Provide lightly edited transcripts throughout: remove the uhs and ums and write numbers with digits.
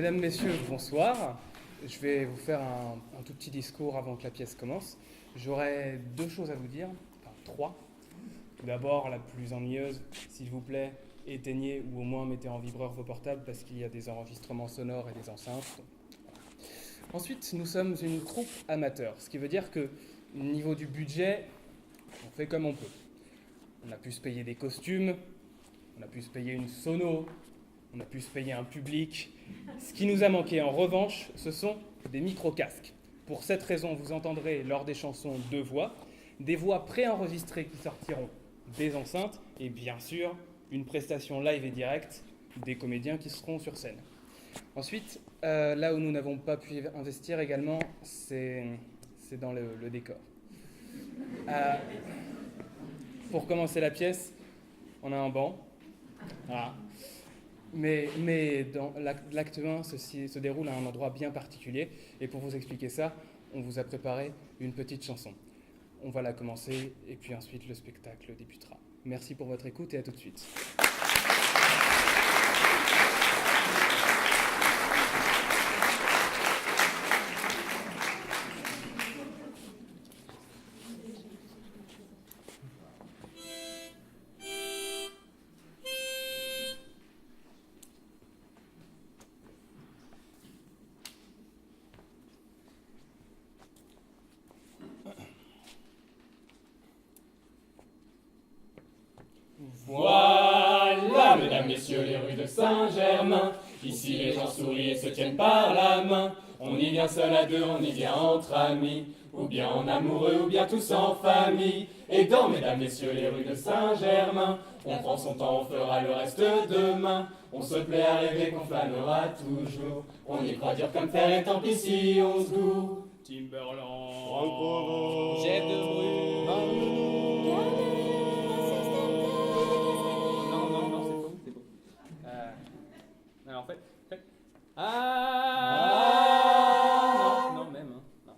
Mesdames, Messieurs, bonsoir. Je vais vous faire un tout petit discours avant que la pièce commence. J'aurais deux choses à vous dire, enfin trois. Tout d'abord, la plus ennuyeuse, s'il vous plaît, éteignez ou au moins mettez en vibreur vos portables parce qu'il y a des enregistrements sonores et des enceintes. Ensuite, nous sommes une troupe amateur, ce qui veut dire que, au niveau du budget, on fait comme on peut. On a pu se payer des costumes, on a pu se payer une sono, on a pu se payer un public. Ce qui nous a manqué en revanche, ce sont des micro-casques. Pour cette raison, vous entendrez lors des chansons deux voix, des voix préenregistrées qui sortiront des enceintes et bien sûr une prestation live et directe des comédiens qui seront sur scène. Ensuite, là où nous n'avons pas pu investir également, c'est dans le décor. Pour commencer la pièce, on a un banc. Voilà. Mais dans l'acte 1, ceci se déroule à un endroit bien particulier. Et pour vous expliquer ça, on vous a préparé une petite chanson. On va la commencer et puis ensuite le spectacle débutera. Merci pour votre écoute et à tout de suite. Voilà, mesdames, messieurs, les rues de Saint-Germain. Ici, les gens sourient et se tiennent par la main. On y vient seul à deux, on y vient entre amis. Ou bien en amoureux, ou bien tous en famille. Et dans, mesdames, messieurs, les rues de Saint-Germain, on prend son temps, on fera le reste demain. On se plaît à rêver qu'on flânera toujours. On y croit dur comme fer et tant pis si on se goûte. Timberland, Jeff de Bruges. Non, c'est faux. Alors en fait. Non, même. Non.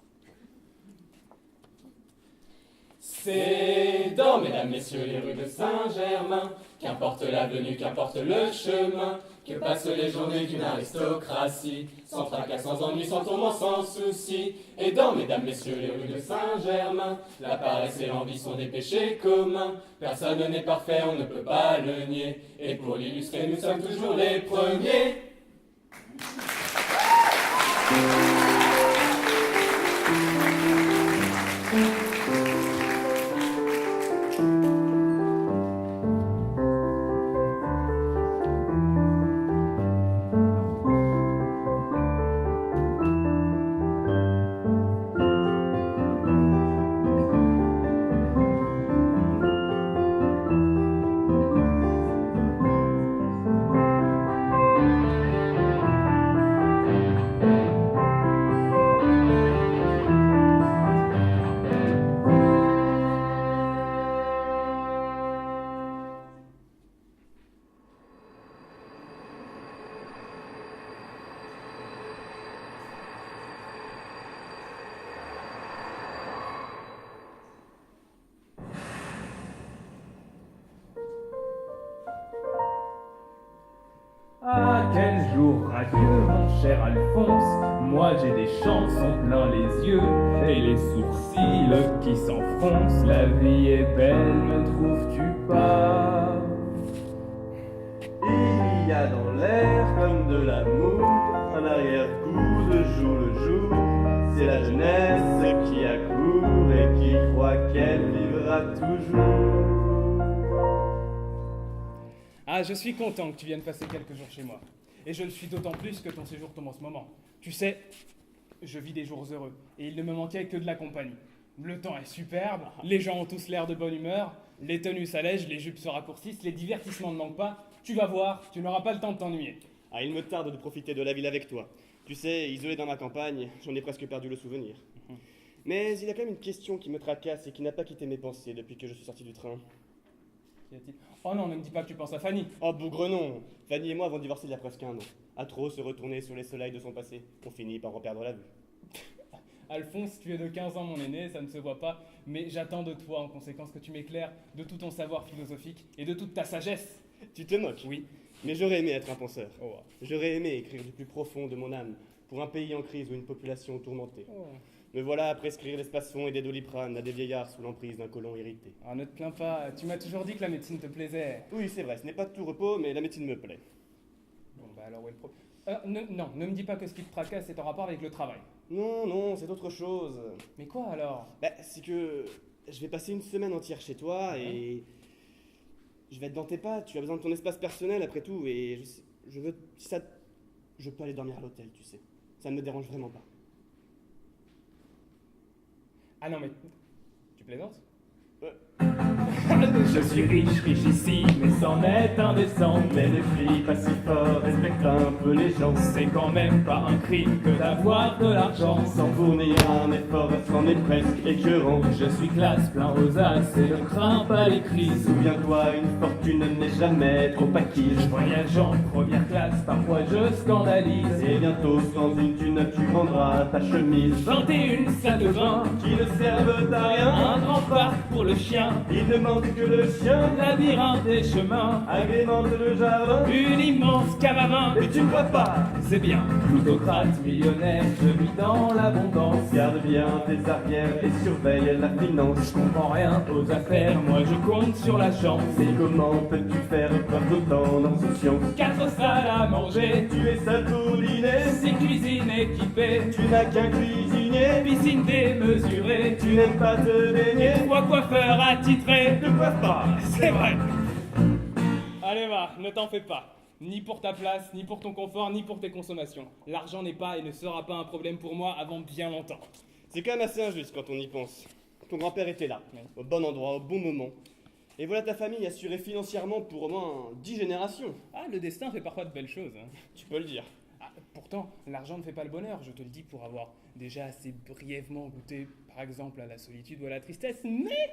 C'est dans, mesdames, messieurs, les rues de Saint-Germain, qu'importe l'avenue, qu'importe le chemin, que passent les journées d'une aristocratie, sans tracas, sans ennui, sans tourment, sans souci. Et dans, mesdames, messieurs, les rues de Saint-Germain, la paresse et l'envie sont des péchés communs. Personne n'est parfait, on ne peut pas le nier. Et pour l'illustrer, nous sommes toujours les premiers. Ah, quel jour radieux, mon cher Alphonse. Moi j'ai des chansons plein les yeux et les sourcils qui s'enfoncent. La vie est belle, ne trouves-tu pas? Il y a dans l'air comme de l'amour, un arrière-goût de jour le jour. C'est la jeunesse qui accourt et qui croit qu'elle vivra toujours. Ah, je suis content que tu viennes passer quelques jours chez moi. Et je le suis d'autant plus que ton séjour tombe en ce moment. Tu sais, je vis des jours heureux et il ne me manquait que de la compagnie. Le temps est superbe, les gens ont tous l'air de bonne humeur, les tenues s'allègent, les jupes se raccourcissent, les divertissements ne manquent pas. Tu vas voir, tu n'auras pas le temps de t'ennuyer. Ah, il me tarde de profiter de la ville avec toi. Tu sais, isolé dans ma campagne, j'en ai presque perdu le souvenir. Mais il y a quand même une question qui me tracasse et qui n'a pas quitté mes pensées depuis que je suis sorti du train. Qu'y a-t-il ? Oh non, ne me dis pas que tu penses à Fanny. Oh, bougre non! Fanny et moi avons divorcé il y a presque 1 an. À trop se retourner sur les soleils de son passé, on finit par en perdre la vue. Alphonse, tu es de 15 ans mon aîné, ça ne se voit pas, mais j'attends de toi en conséquence que tu m'éclaires de tout ton savoir philosophique et de toute ta sagesse. Tu te moques? Oui, Mais j'aurais aimé être un penseur. Oh. J'aurais aimé écrire du plus profond de mon âme pour un pays en crise ou une population tourmentée. Oh. Me voilà à prescrire des spasfons et des doliprane à des vieillards sous l'emprise d'un colon irrité. Ah, ne te plains pas, tu m'as toujours dit que la médecine te plaisait. Oui, c'est vrai, ce n'est pas de tout repos, mais la médecine me plaît. Bon, bah alors où est le problème? Non, ne me dis pas que ce qui te tracasse est en rapport avec le travail. Non, c'est autre chose. Mais quoi alors? Bah, c'est que je vais passer une semaine entière chez toi et je vais être dans tes pas. Tu as besoin de ton espace personnel après tout et je veux si ça, je peux aller dormir à l'hôtel, tu sais. Ça ne me dérange vraiment pas. Ah non mais, tu plaisantes? Je suis riche ici, mais c'en est indécent. Mais ne crie pas si fort, respecte un peu les gens. C'est quand même pas un crime que d'avoir de l'argent. Sans fournir un effort, c'en est presque écœurant. Je suis classe, plein aux as et ne crains pas les crises. Souviens-toi, une fortune n'est jamais trop acquise. Je voyage en première classe, parfois je scandalise. Et bientôt, sans une thune, tu vendras ta chemise. 21 salles de bain, Qui ne servent à rien. un grand parc pour le chien, Il ne manque que le chien. labyrinthe des chemins, Agrémente le jardin. une immense cave à vin. Mais tu ne vois pas. C'est bien, plutocrate millionnaire, je vis dans l'abondance. Garde bien tes arrières et surveille la finance. Je comprends rien aux affaires, moi je compte sur la chance. Et comment peux-tu faire preuve d'autant d'insouciance? 4 salles à manger, Tu es seul pour dîner. 6 cuisines équipées, Tu n'as qu'un cuisinier. piscine démesurée, Tu n'aimes pas te baigner. 3 coiffeurs attitrés. Ne coiffe pas. C'est vrai. Allez va, ne t'en fais pas. Ni pour ta place, ni pour ton confort, ni pour tes consommations. L'argent n'est pas et ne sera pas un problème pour moi avant bien longtemps. C'est quand même assez injuste quand on y pense. Ton grand-père était là, Oui. au bon endroit, au bon moment. Et voilà ta famille assurée financièrement pour au moins 10 générations. Ah, le destin fait parfois de belles choses. Hein. Tu peux le dire. Ah, pourtant, l'argent ne fait pas le bonheur, je te le dis pour avoir déjà assez brièvement goûté, par exemple, à la solitude ou à la tristesse, mais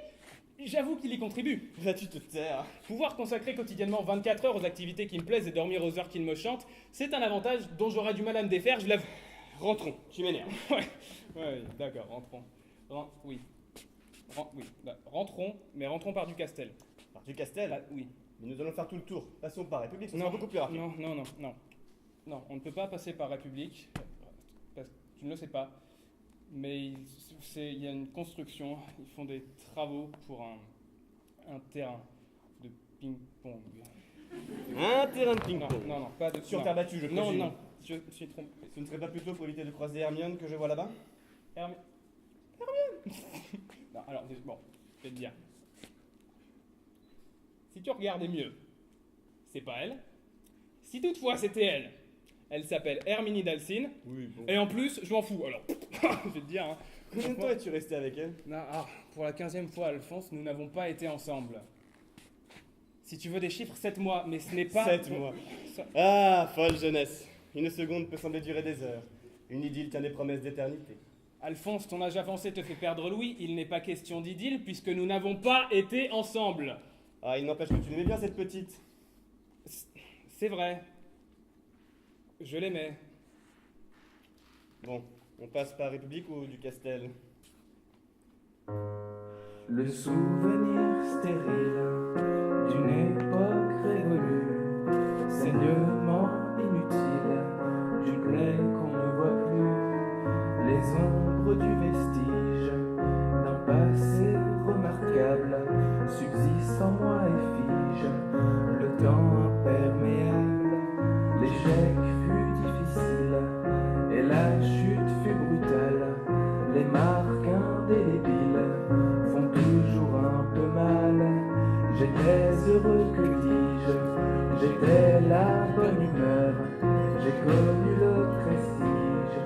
j'avoue qu'il y contribue. Vas-tu te taire? Pouvoir consacrer quotidiennement 24 heures aux activités qui me plaisent et dormir aux heures qui me chantent, c'est un avantage dont j'aurais du mal à me défaire, je l'avoue. Rentrons, tu m'énerves. Ouais, d'accord, rentrons. Oui. Rentrons, mais rentrons par du Castel. Par du Castel. Ah, oui. Mais nous allons faire tout le tour. Passons par République, ce sera beaucoup plus rapide. Non, on ne peut pas passer par République, parce que tu ne le sais pas, mais il y a une construction, ils font des travaux pour un terrain de ping-pong. Un terrain de Non, ping-pong. non, pas de... Sur non. terre battue, je Non, présume. non, je me suis trompé. Ce ne serait pas plutôt pour éviter de croiser Hermione que je vois là-bas? Hermione. Non, alors, bon, je vais te dire. Si tu regardais mieux, c'est pas elle. Si toutefois c'était elle s'appelle Herminie Dalcine. Oui, bon. Et en plus, je m'en fous, alors. Je vais te dire, hein. Combien de temps es-tu resté avec elle? Non, pour la 15e fois, Alphonse, nous n'avons pas été ensemble. Si tu veux des chiffres, 7 mois, mais ce n'est pas... 7 mois. Ça- Ah, folle jeunesse. Une seconde peut sembler durer des heures. Une idylle tient des promesses d'éternité. Alphonse, ton âge avancé te fait perdre Louis, il n'est pas question d'idylle puisque nous n'avons pas été ensemble. Ah, il n'empêche que tu l'aimais bien cette petite. C'est vrai. Je l'aimais. Bon, on passe par République ou du Castel? Le souvenir stérile d'une époque révolue, saignement inutile d'une plaie qu'on ne voit plus, les ombres du vestige d'un passé remarquable subsistent en moi et fige le temps imperméable. L'échec fut difficile et la chute fut brutale, les marques indélébiles font toujours un peu mal. J'étais heureux, que dis-je, j'étais la bonne humeur, j'ai connu le prestige,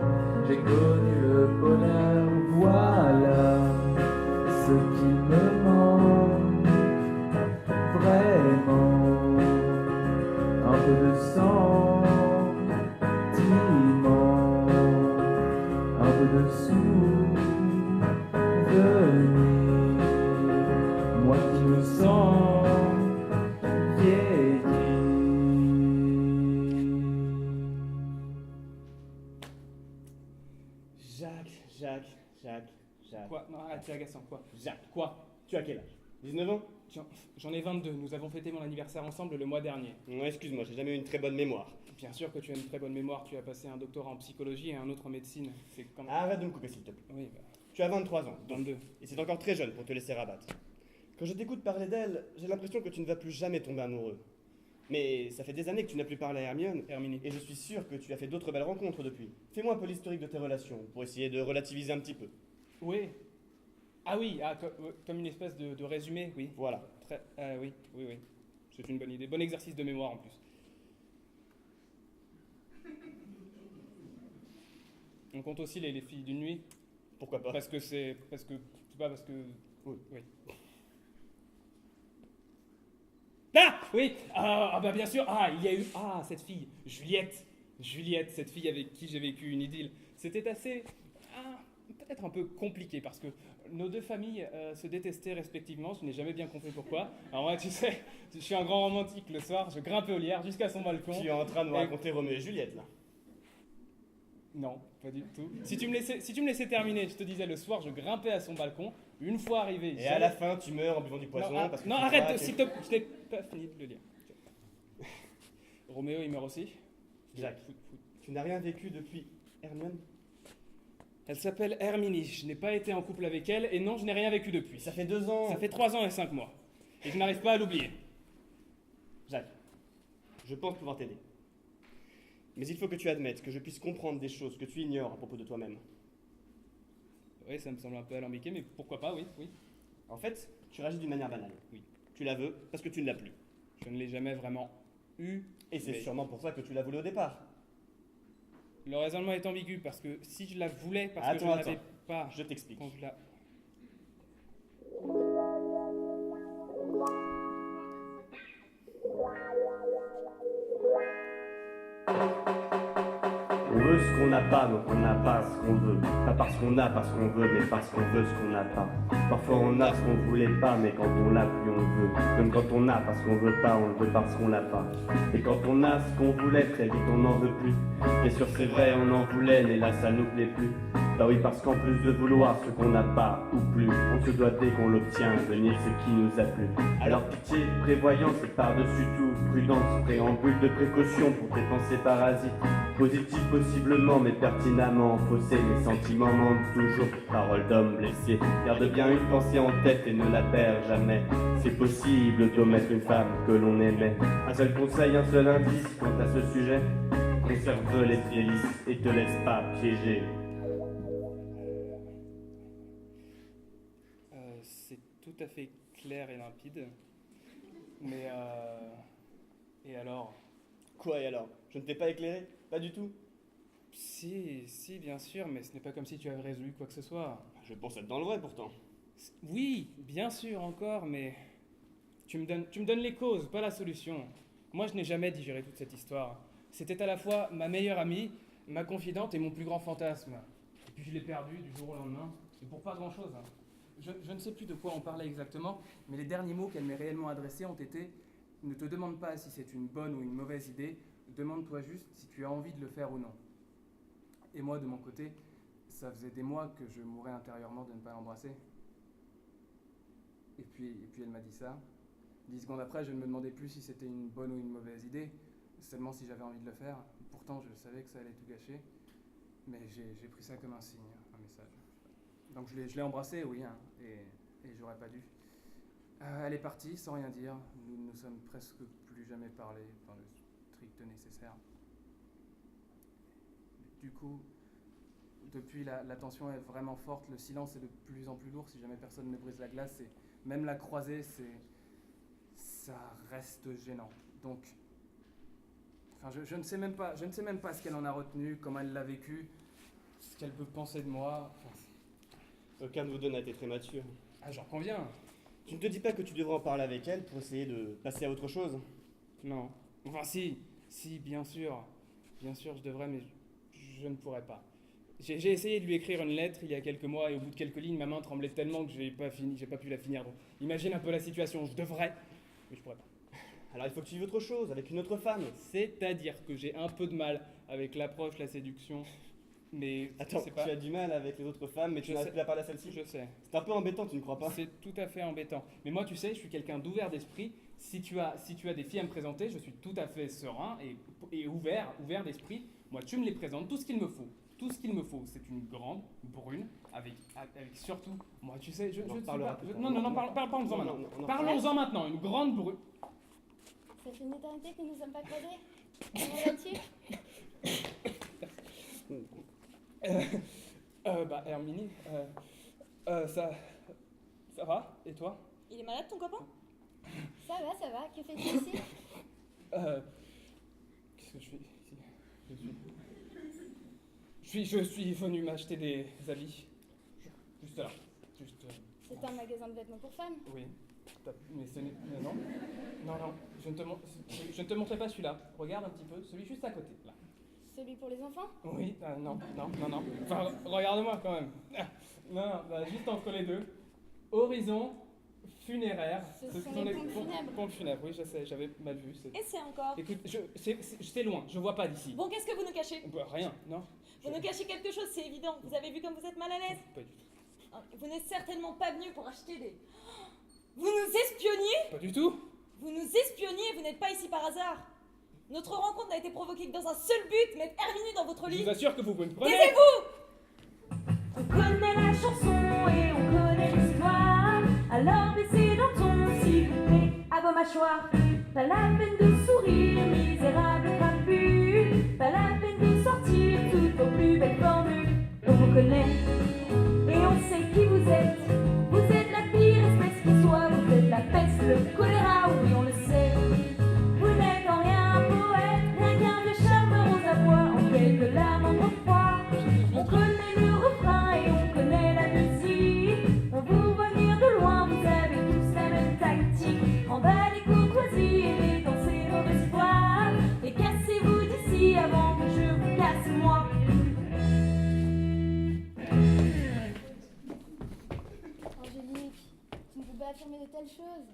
j'ai connu le bonheur. Voilà ce qui me manque vraiment, un peu de sentiment, un peu de souvenir, moi qui me sens vieilli. Jacques. Quoi? Non, arrête, c'est agaçant, quoi? Jacques, Quoi? tu as quel âge? 19 ans? J'en ai 22. Nous avons fêté mon anniversaire ensemble le mois dernier. Non, excuse-moi, j'ai jamais eu une très bonne mémoire. Bien sûr que tu as une très bonne mémoire. Tu as passé un doctorat en psychologie et un autre en médecine. C'est quand même... Arrête de me couper, s'il te plaît. Oui, bah, Tu as 23 ans, donc, 22. et c'est encore très jeune pour te laisser rabattre. Quand je t'écoute parler d'elle, j'ai l'impression que tu ne vas plus jamais tomber amoureux. Mais ça fait des années que tu n'as plus parlé à Herminie. et je suis sûr que tu as fait d'autres belles rencontres depuis. Fais-moi un peu l'historique de tes relations, pour essayer de relativiser un petit peu. Oui. Ah oui, comme une espèce de résumé, oui. Voilà. Très, oui. C'est une bonne idée. Bon exercice de mémoire en plus. On compte aussi les filles d'une nuit. Pourquoi pas? Parce que... Oui. Oui. Bah bien sûr. Il y a eu... cette fille. Juliette, cette fille avec qui j'ai vécu une idylle. C'était assez... peut-être un peu compliqué parce que nos deux familles se détestaient respectivement. Je n'ai jamais bien compris pourquoi. Alors moi, tu sais, je suis un grand romantique le soir. Je grimpais au lierre jusqu'à son balcon. Tu es en train de me Et- raconter Roméo et Juliette, là. Non, pas du tout. Si tu me laissais terminer, je te disais, le soir, je grimpais à son balcon. Une fois arrivé... Et à la fin, tu meurs en buvant du poisson parce que non, tu arrête, crois s'il te plaît, je n'ai pas fini de le lire. Roméo, il meurt aussi. Jacques, tu n'as rien vécu depuis Hermione? Elle s'appelle Herminie. Je n'ai pas été en couple avec elle et non, je n'ai rien vécu depuis. Ça fait 2 ans. Ça fait 3 ans et 5 mois. Et je n'arrive pas à l'oublier. Jacques, je pense pouvoir t'aider. Mais il faut que tu admettes que je puisse comprendre des choses que tu ignores à propos de toi-même. Oui, ça me semble un peu alambiqué, mais pourquoi pas, oui. En fait, tu réagis d'une manière banale. Oui. Tu la veux parce que tu ne l'as plus. Je ne l'ai jamais vraiment eu. Et c'est Mais- sûrement pour ça que tu la voulais au départ. Le raisonnement est ambigu parce que si je la voulais, parce que je Attends. n'avais pas... Je t'explique. Quand je la... On veut ce qu'on n'a pas, donc on n'a pas ce qu'on veut. Pas parce qu'on a, parce qu'on veut, mais parce qu'on veut ce qu'on n'a pas. Parfois on a ce qu'on voulait pas, mais quand on l'a plus, on le veut. Même quand on a parce qu'on veut pas, on le veut parce qu'on l'a pas. Et quand on a ce qu'on voulait, très vite on n'en veut plus. Bien sûr c'est vrai, on en voulait, mais là ça nous plaît plus. Bah oui, parce qu'en plus de vouloir ce qu'on n'a pas ou plus, on se doit dès qu'on l'obtient venir ce qui nous a plu. Alors pitié, prévoyance et par-dessus tout, prudence, préambule de précaution pour tes pensées parasites. Positif possiblement, mais pertinemment faussé. Les sentiments mentent toujours, parole d'homme blessé. Garde bien une pensée en tête et ne la perds jamais. C'est possible d'omettre une femme que l'on aimait. Un seul conseil, un seul indice quant à ce sujet. Conserve les délices et te laisse pas piéger. C'est tout à fait clair et limpide. Mais et alors? Quoi et alors? Je ne t'ai pas éclairé? Pas du tout? Si, bien sûr, mais ce n'est pas comme si tu avais résolu quoi que ce soit. Je pense être dans le vrai pourtant. Oui, bien sûr encore, mais tu me donnes les causes, pas la solution. Moi, je n'ai jamais digéré toute cette histoire. C'était à la fois ma meilleure amie, ma confidente et mon plus grand fantasme. Et puis je l'ai perdue du jour au lendemain, et pour pas grand-chose. Je ne sais plus de quoi on parlait exactement, mais les derniers mots qu'elle m'ait réellement adressés ont été « Ne te demande pas si c'est une bonne ou une mauvaise idée, demande-toi juste si tu as envie de le faire ou non. » Et moi, de mon côté, ça faisait des mois que je mourais intérieurement de ne pas l'embrasser. Et puis elle m'a dit ça. 10 secondes après, je ne me demandais plus si c'était une bonne ou une mauvaise idée, seulement si j'avais envie de le faire. Pourtant, je savais que ça allait tout gâcher, mais j'ai pris ça comme un signe, un message. Donc je l'ai embrassée, oui, hein, et j'aurais pas dû. Elle est partie sans rien dire. Nous ne nous sommes presque plus jamais parlé, dans le strict nécessaire. Du coup, depuis, la tension est vraiment forte, le silence est de plus en plus lourd si jamais personne ne brise la glace, et même la croisée, ça reste gênant. Donc, enfin, je ne sais même pas ce qu'elle en a retenu, comment elle l'a vécu, ce qu'elle peut penser de moi. Enfin, Aucun de vous deux n'a été très mature. j'en conviens. Tu ne te dis pas que tu devrais en parler avec elle pour essayer de passer à autre chose? Non. Enfin, si, bien sûr. Bien sûr, je devrais, mais je ne pourrais pas. J'ai essayé de lui écrire une lettre il y a quelques mois et au bout de quelques lignes, ma main tremblait tellement que j'ai pas pu la finir. Donc, imagine un peu la situation, je devrais, mais je pourrais pas. Alors il faut que tu vives autre chose, avec une autre femme. C'est-à-dire que j'ai un peu de mal avec l'approche, la séduction. Mais Attends, c'est pas... tu as du mal avec les autres femmes, mais tu Je n'arrives sais. plus à parler à celle-ci. Je sais. C'est un peu embêtant, tu ne crois pas? C'est tout à fait embêtant. Mais moi, tu sais, je suis quelqu'un d'ouvert d'esprit. Si tu as des filles à me présenter, je suis tout à fait serein et ouvert d'esprit. Moi, tu me les présentes, tout ce qu'il me faut. Tout ce qu'il me faut, c'est une grande, brune, avec surtout... Moi, tu sais, je On en ne sais reparlera pas... plus tard. Non, parlons-en Non, maintenant. non, on en Parlons-en maintenant, une grande brune... Ça fait une éternité que nous ne sommes pas croisés. Comment vas-tu? Bah, Herminie, ça va? Et toi? Il est malade ton copain? Ça va. Que fais-tu ici? Qu'est-ce que je fais ici? Je suis venu m'acheter des habits. Juste là. C'est un magasin de vêtements pour femmes. Oui. Mais ce n'est... Non. Je ne te montrerai pas celui-là. Regarde un petit peu, celui juste à côté, là. Celui pour les enfants? Oui, non. Enfin, regarde-moi quand même. Non, bah, juste entre les deux. Horizon funéraire. Ce sont les pompes funèbres. Pompes funèbres, oui, je sais, j'avais mal vu. Et c'est encore. Écoute, c'est loin, je vois pas d'ici. Bon, qu'est-ce que vous nous cachez? Bah, rien, non. Vous nous cachez quelque chose, c'est évident. Vous avez vu comme vous êtes mal à l'aise? Pas du tout. Vous n'êtes certainement pas venu pour acheter des... Vous nous espionniez? Pas du tout. Vous nous espionniez, vous n'êtes pas ici par hasard. Notre rencontre n'a été provoquée que dans un seul but, mettre Herminie dans votre Je lit. vous assure que vous pouvez me prendre. Taisez-vous! On connaît la chanson et on connaît l'histoire. Alors baissez dans ton s'il vous plaît à vos mâchoires. Pas la peine de sourire, misérable trapu. Pas la peine de sortir toutes vos plus belles formules. On vous connaît et on sait qui vous êtes. Vous êtes la pire espèce qui soit. Vous êtes la peste, le choléra, oui on le sait. Vous n'êtes en rien un poète, rien qu'un vieux charme rose à bois. En quelques larmes en votre froid. On connaît le refrain et on connaît la musique. On vous voit venir de loin, vous avez tous la même tactique. En bas les courtoisies et danser dans l'espoir. Et cassez-vous d'ici avant que je vous casse moi. Angélique, tu ne peux pas affirmer de telles choses.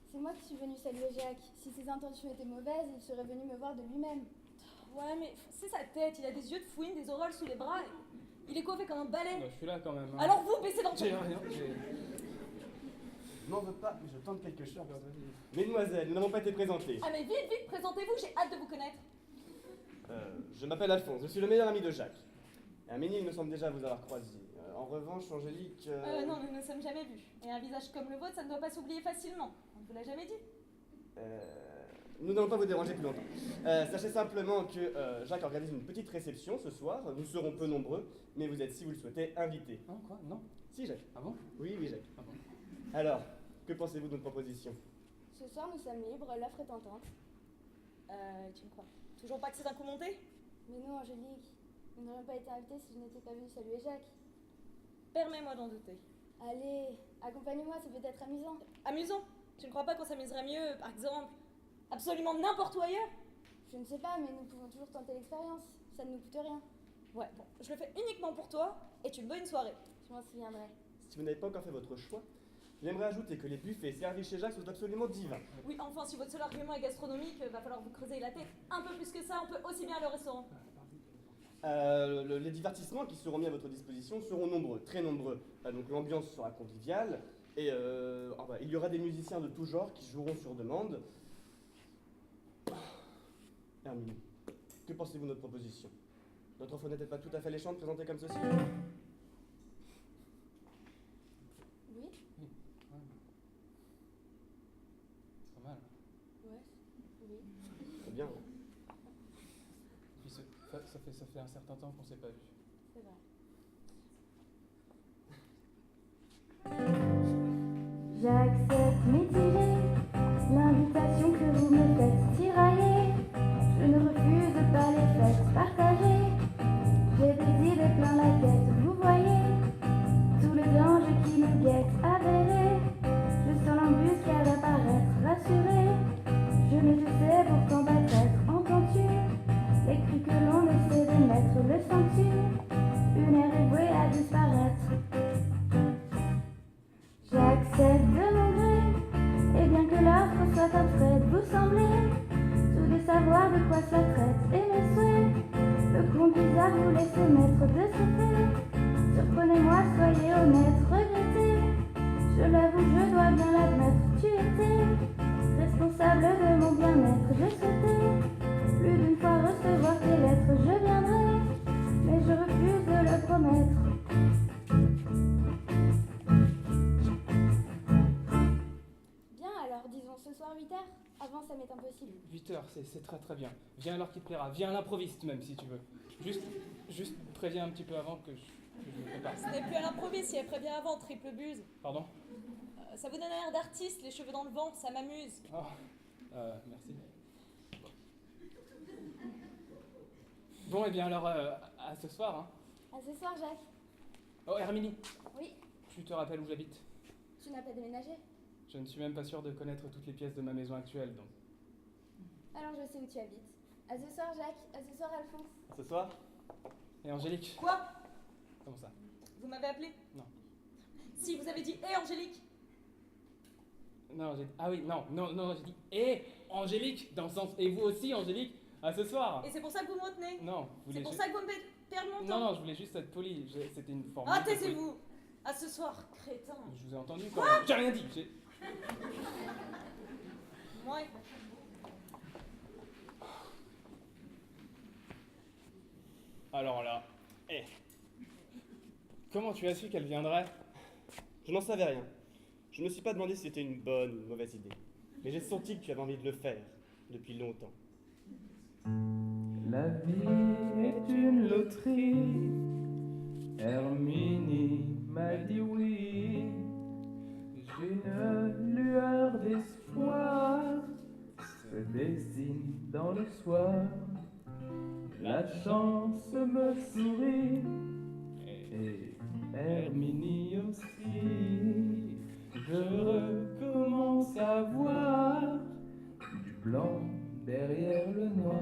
C'est moi qui suis venue saluer Jacques. Si ses intentions étaient mauvaises, il serait venu me voir de lui-même. Ouais, mais c'est sa tête, il a des yeux de fouine, des auréoles sous les bras. Il est coiffé comme un balai. Bah, je suis là quand même. Hein. Alors vous, baissez dans J'ai ton... rien. Je n'en veux pas, mais je tente quelque chose. Mesdemoiselles, nous n'avons pas été présentés. Ah mais vite, présentez-vous, j'ai hâte de vous connaître. Je m'appelle Alphonse, je suis le meilleur ami de Jacques. Herminie, il me semble déjà vous avoir croisé. En revanche, Angélique... Non, nous ne nous sommes jamais vus. Et un visage comme le vôtre, ça ne doit pas s'oublier facilement. On ne vous l'a jamais dit. Nous n'allons pas vous déranger plus longtemps. Sachez simplement que Jacques organise une petite réception ce soir. Nous serons peu nombreux, mais vous êtes, si vous le souhaitez, invités. Non, quoi? Non. Si, Jacques. Ah bon? Oui, Jacques. Ah bon? Alors, que pensez-vous de notre proposition? Ce soir, nous sommes libres, l'offre est tentante. Tu me crois toujours pas que c'est un coup monté? Mais nous, Angélique, nous n'aurions pas été invités si je n'étais pas venue saluer Jacques. Permets-moi d'en douter. Allez, accompagne-moi, ça peut être amusant. Amusant. Tu ne crois pas qu'on s'amuserait mieux, par exemple, absolument n'importe où ailleurs? Je ne sais pas, mais nous pouvons toujours tenter l'expérience. Ça ne nous coûte rien. Ouais, bon, je le fais uniquement pour toi, et tu me dois une soirée. Je m'en souviendrai. Si vous n'avez pas encore fait votre choix, j'aimerais ajouter que les buffets servis chez Jacques sont absolument divins. Oui, enfin, si votre seul argument est gastronomique, va falloir vous creuser la tête. Un peu plus que ça, on peut aussi bien aller au restaurant. Les divertissements qui seront mis à votre disposition seront nombreux, très nombreux. Donc l'ambiance sera conviviale et il y aura des musiciens de tout genre qui joueront sur demande. Herminie, que pensez-vous de notre proposition? Notre offre n'était pas tout à fait alléchante présentée comme ceci? Oui? Pas mal. Ouais. Oui. Très bien. Puis ça fait un certain temps qu'on s'est pas vu. C'est vrai. J'accepte mitigé l'invitation que vous me faites tirailler. Je ne refuse pas les fêtes partagées. J'ai des idées plein la tête, vous voyez. Tous les dangers qui me guettent avérés. Je sens l'embuscade apparaître, rassuré. Je ne sais pourtant pas être, entends-tu? Les cris que l'on essaie de mettre, le sens-tu? Une ère est vouée à disparaître. J'accepte de mon gré, et bien que l'offre soit abstraite, vous semblez tout de savoir de quoi ça traite, et mes souhaits me conduise à vous laisser maître de ce fait. Surprenez-moi, soyez honnête, regrettez. Je l'avoue, je dois bien l'admettre, tu étais responsable de mon bien-être. Je souhaitais plus d'une fois recevoir tes lettres. Je viendrai, mais je refuse de le promettre. Bien alors, disons ce soir 8h. Avant, ça m'est impossible. 8h, c'est très très bien. Viens à l'heure qui te plaira. Viens à l'improviste même si tu veux. Juste préviens un petit peu avant que je me prépare. Ce n'est plus à l'improviste, si elle prévient avant, triple buse. Pardon? Ça vous donne un air d'artiste, les cheveux dans le vent, ça m'amuse. Oh, merci. Bon, et bien alors, à ce soir, hein. À ce soir, Jacques. Oh, Herminie, Oui, tu te rappelles où j'habite? tu n'as pas déménagé. Je ne suis même pas sûr de connaître toutes les pièces de ma maison actuelle, donc... Alors je sais où tu habites. À ce soir, Jacques. À ce soir, Alphonse. Ce soir? Et Angélique? Quoi? Comment ça? Vous m'avez appelé? Non. Si, vous avez dit « Hé, Angélique !» Non, j'ai... Ah oui, non, j'ai dit « Et Angélique !» dans le sens « Et vous aussi, Angélique !» À ce soir. Et c'est pour ça que vous me retenez? Non, vous C'est voulez pour juste... ça que vous me faites perdre mon temps? Non, je voulais juste être poli. C'était une forme... Ah, taisez-vous! À ce soir, crétin. Je vous ai entendu quand même. J'ai rien dit. Ouais. Alors là, comment tu as su qu'elle viendrait? Je n'en savais rien. Je ne me suis pas demandé si c'était une bonne ou une mauvaise idée. Mais j'ai senti que tu avais envie de le faire depuis longtemps. La vie est une loterie. Herminie m'a dit oui. J'ai une lueur d'espoir se dessine dans le soir. La chance me sourit et Herminie aussi. Je recommence à voir du blanc derrière le noir.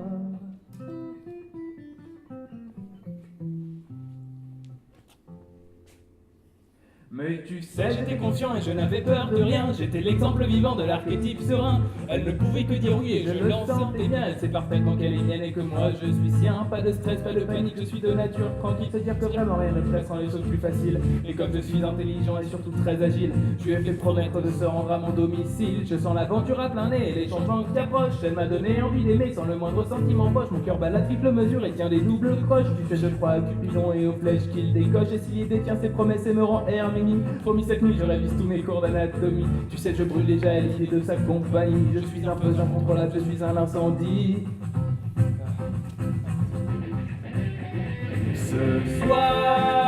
Mais tu sais, j'étais confiant et je n'avais peur de rien. J'étais l'exemple vivant de l'archétype serein. Elle ne pouvait que dire oui et je le sentais bien. Elle sait parfaitement qu'elle est mienne et que moi je suis sien. Pas de stress, pas de panique, je suis de nature tranquille. C'est-à-dire que vraiment rien ne presse, rend les choses plus faciles. Et comme je suis intelligent et surtout très agile, je lui ai fait promettre de se rendre à mon domicile. Je sens l'aventure à plein nez et les changements qui approchent. Elle m'a donné envie d'aimer sans le moindre sentiment poche. Mon cœur bat la triple mesure et tient des doubles croches. Tu sais, je crois à Cupidon et aux flèches qu'il décoche. Et s'il détient ses promesses et me rend Herminie, promis cette nuit je révise tous mes cours d'anatomie. Tu sais, je brûle déjà à l'idée de sa compagnie. Je suis un peu incontrôlable, je suis un incendie. Ce soir